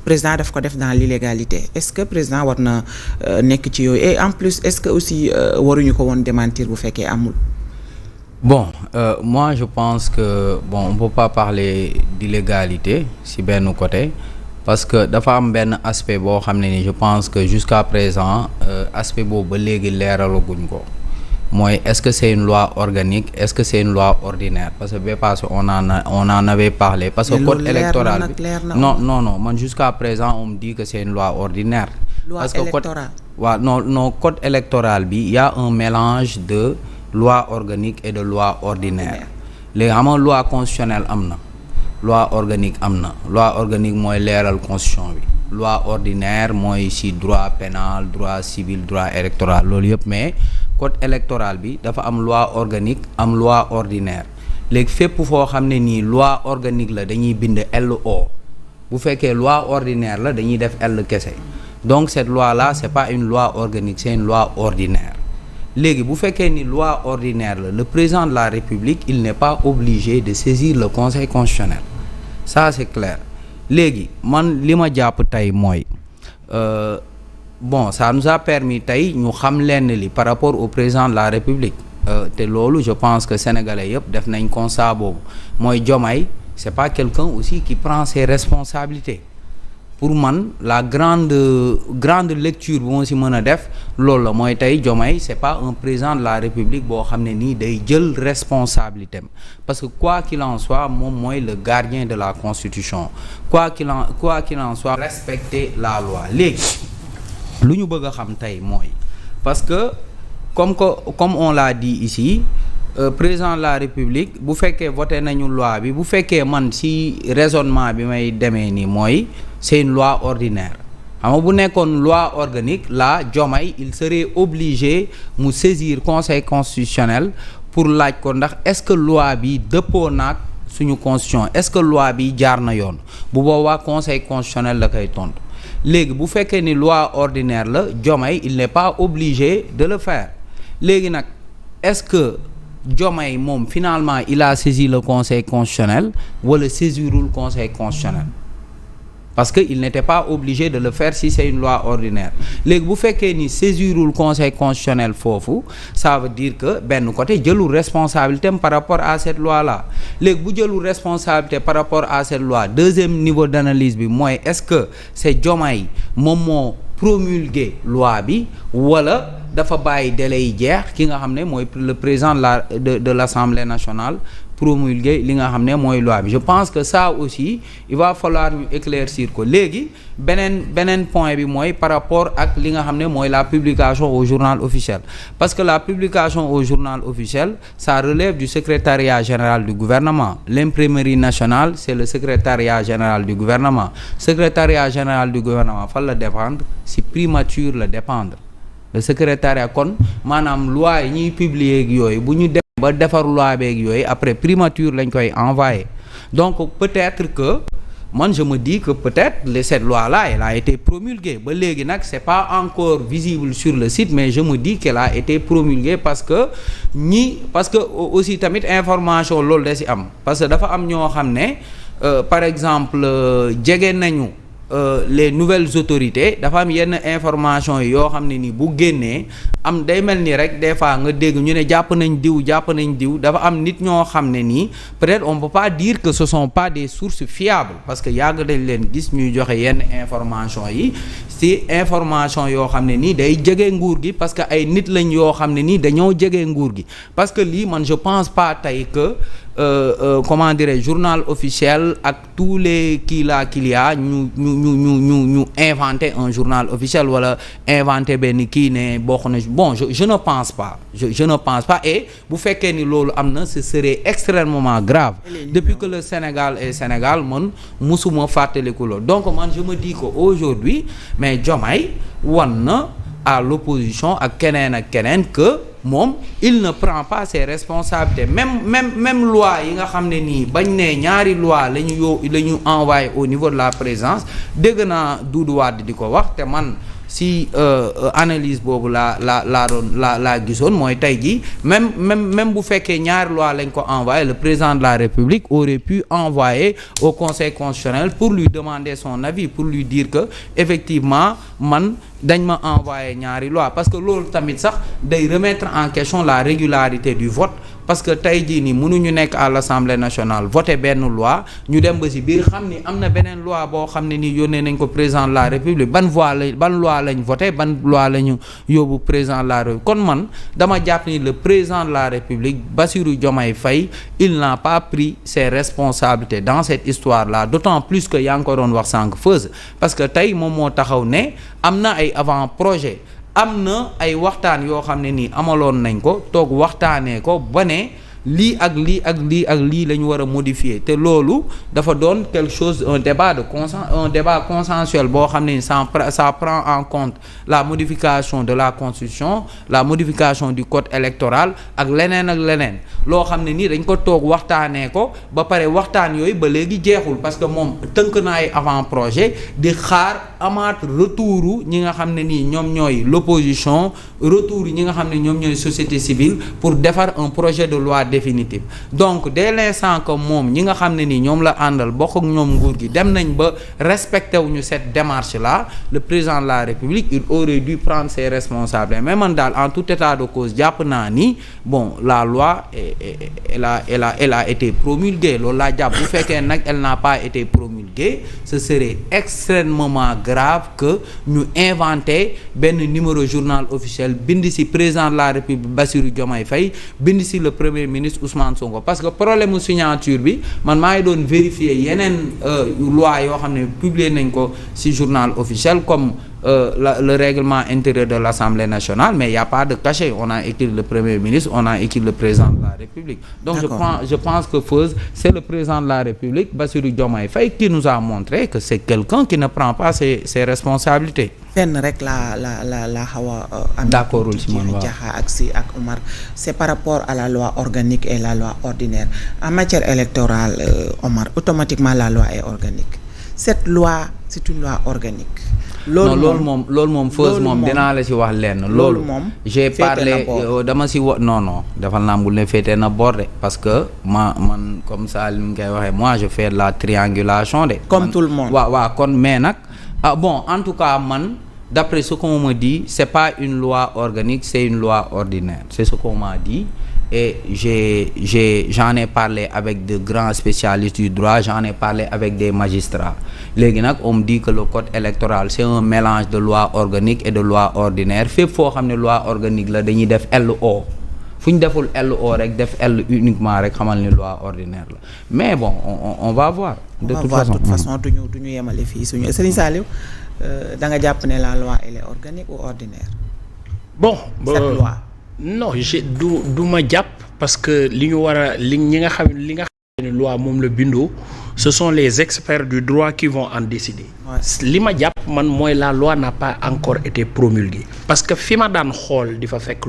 président daf ko def dans l'illégalité est-ce que président war na nekk ci yooyu et en plus est-ce que aussi waruñu ko woon démentir bu fekkee amul. Bon, moi je pense que bon on peut pas parler d'illégalité si benn côté parce que dafa am benn aspect boo xam ne ni je pense que jusqu'à présent aspect boobu ba léegi leeralaguñ ko mooy est-ce que c'est une loi organique est-ce que c'est une loi ordinaire parce que ba passé on en avait parlé parce que code électoral bi non man jusqu'à présent on me dit que c'est une loi ordinaire. Loi électorale. Waaw non code électoral bi y a un mélange de loi organique et de loi ordinaire léegi xam nga loi constitutionnelle am na loi organique am na loi organique mooy leeral constitution bi loi ordinaire mooy ci droit pénal droit civil droit électoral loolu yëpp mais code électoral bi dafa am loi organique am loi ordinaire léegi fépp foo xam ne nii loi organique la dañuy bind LO bu fekkee loi ordinaire la dañuy def L kese donc cette loi là c'est pas une loi organique c'est une loi ordinaire léegi bu fekkee ni loi ordinaire la le président de la République il n'est pas obligé de saisir le Conseil constitutionnel ça c'est clair léegi man li ma jàpp tey mooy bon ça nous a permis tey ñu xam lenn li par rapport au président de la République te loolu je pense que sénégalais yëpp def nañ constat boobu mooy Diomaye c'est pas quelqu'un aussi qui prend ses responsabilités pour man la grande lecture bu ma ci mën a def loolu la mooy tey Diomaye c'est pas un président de la République boo xam ne nii day jël responsabilité am parce que quoi qu'il en soit moom mooy le gardien de la Constitution quoi qu'il en soit respecter la loi léegi lu ñu bëgg a xam tey mooy parce que comme on l'a dit ici président de la République bu fekkee voté nañu loi bi bu fekkee man ci raisonnement bi may demee nii mooy c'est une loi ordinaire xam nga bu nekkoon loi organique là Diomaye il serait obligé mu saisir conseil constitutionnel pour laaj ko ndax est-ce que loi bi dëppoo naag suñu constitution est-ce que loi bi jaar na yoon bu boobaa conseil constitutionnel la koy tontu léegi bu fekkee ni loi ordinaire la Diomaye il n'est pas obligé de le faire léegi nag est-ce que Diomaye moom finalement il a saisi le conseil constitutionnel wala saisirul conseil constitutionnel parce que il n'était pas obligé de le faire si c'est une loi ordinaire léegi bu fekkee ni saisirul conseil constitutionnel foofu ça veut dire que benn côté jëlul responsabilité par rapport à cette loi là léegi bu jëlul responsabilité par rapport à cette loi deuxième niveau d'analyse bi mooy est-ce que c'est Diomaye moom moo promulguer loi bi wala dafa bàyyi délai yi jeex ki nga xam ne mooy le président de l'Assemblée nationale promulguer li nga xam ne mooy loi bi je pense que ça aussi il va falloir ñu éclaircir ko léegi beneen point bi mooy par rapport ak li nga xam ne mooy la publication au journal officiel parce que la publication au journal officiel ça relève du secrétariat général du gouvernement l'imprimerie nationale c'est le secrétariat général du gouvernement secrétariat général du gouvernement fan la dépendre si primature la dépendre le secrétariat kon maanaam loi yi ñuy publier ak yooyu bu ñu ba defar loi beeg yooyu après primature lañ koy envoyer donc peut-être que man je me dis que peut-être cette loi là elle a été promulguée ba léegi nag c'est pas encore visible sur le site mais je me dis qu'elle a été promulguée parce que aussi tamit information loolu da ci am parce que dafa am ñoo xam ne par exemple jege nañu les nouvelles autorités dafa am yenn information yi yoo xam ne ni bu génnee am day mel ni rek des fois nga dégg ñu ne jàpp nañ diw dafa am nit ñoo xam ne nii peut-être on peut pas dire que ce sont pas des sources fiables parce que yàgg dañ leen gis ñuy joxe yenn information yi ci information yoo xam ne nii day jege nguur gi parce que ay nit lañ yoo xam ne nii dañoo jege nguur gi parce que lii man je pense pas tey que comment dirais journal officiel ak tous les qu'il y a ñu inventer un journal officiel wala inventer benn kii ne bokk na bon je ne pense pas je ne pense pas et bu fekkee ni loolu am na ce serait extrêmement grave depuis que le Sénégal est Sénégal man musuma fàttaliku loolu donc man je me dis que aujourd'hui mais Diomaye wan na à l'opposition ak keneen que moom il ne prend pas ses responsabilités même loi yi nga xam ne nii bañ ne ñaari loi la ñu envoyé au niveau de la présidence dégg naa Doudou Wade di ko wax te man si analyse boobu laa gisoon mooy tey jii même bu fekkee ñaari loi lañ ko envoyé, le président de la République aurait pu envoyer au Conseil constitutionnel pour lui demander son avis, pour lui dire que effectivement man dañ ma envoyé ñaari loi, parce que loolu tamit sax day remettre en question la régularité du vote. Parce que tey jii nii mënuñu nekk à l'Assemblée nationale voter benn loi ñu dem ba ci biir xam ni am na beneen loi boo xam ne nii yónnee nañ ko président de la République ban loi lañ voté, ban loi la ñu yóbbu président de la République. kon man dama jàpp ni le président de la République Bassirou Diomaye Faye il n'a pas pris ses responsabilités dans cette histoire là, d'autant plus que yaa ngi ko doon wax sànq Feuz, parce que tey moom moo taxaw ne am na ay avant-projet, am na ay waxtaan yoo xam ne nii amaloon nañ ko toog waxtaanee ko ba ne lii ak lii ak lii ak lii la ñu war a modifier, te loolu dafa doon quelque chose, un débat consensuel boo xam ne ça prend en compte la modification de la constitution, la modification du code électoral ak leneen loo xam ne nii dañ ko toog waxtaanee ko ba pare waxtaan yooyu ba léegi jeexul, parce que moom tënk na ay avant-projet di xaar amaat retouru ñi nga xam ne nii ñoom ñooy l'opposition, retour ñi nga xam ne ñoom ñooy société civile pour defar un projet de loi définitive. Donc dès l'instant que moom ñi nga xam ne nii ñoom la àndal bokk ak ñoom nguur gi dem nañ ba respecté wuñu cette démarche là, le président de la République il aurait dû prendre ses responsabilités. Mais man daal en tout état de cause jàpp naa ni bon la loi elle a été promulguée, loolu laa jàpp. Bu fekkee nag elle n'a pas été promulguée, ce serait extrêmement grave que ñu inventer benn numéro journal officiel bind ci président de la République Bassirou Diomaye Faye, bind ci le premier ministre Ousmane Sonko, parce que problème mu signature bi man maa ngi doon vérifier yeneen loi yoo xam ne publier nañ ko ci journal officiel comme le règlement intérieur de l'Assemblée nationale, mais il y a pas de cachet. On a écrit le premier ministre, on a écrit le président de la République. Donc je pense que Feuz, c'est le président de la République Bassirou Diomaye Faye qui nous a montré que c'est quelqu'un qui ne prend pas ses responsabilités. fenn rek la xaw a d'accordul ci man waaw Diakha ak Omar, c'est par rapport à la loi organique et la loi ordinaire. En matière électorale, Omar, automatiquement la loi est organique. Cette loi c'est une loi organique. loolu moom Feuz moom dinaa la ci wax lenn. loolu j'ai parlé dama ci non defal naa mbul ne féetee na bord de, parce que man comme ça li mu koy waxee moi je fais de la triangulation de. comme tout le monde waaw kon mais nag bon en tout cas man d'après ce qu'on me dit c'est pas une loi organique, c'est une loi ordinaire, c'est ce qu'on m'a dit. Et j'en ai parlé avec de grands spécialistes du droit, j'en ai parlé avec des magistrats. Léegi nag on me dit que le code électoral c'est un mélange de loi organique et de loi ordinaire. Fépp foo xam ne loi organique la dañuy def LO, fu ñu deful LO rek def L uniquement rek xamal ni loi ordinaire la. Mais bon on va voir. De toute façon duñu yemale fii suñu Serigne Saliou da nga jàpp ne la loi elle est organique ou ordinaire? Bon cette loi. Non du ma jàpp, parce que li nga xam ne loi moom la bindoo, ce sont les experts du droit qui vont en décider. li ma jàpp man mooy la loi n'a pas encore été promulguée, parce que fi ma daan xool di fa fekk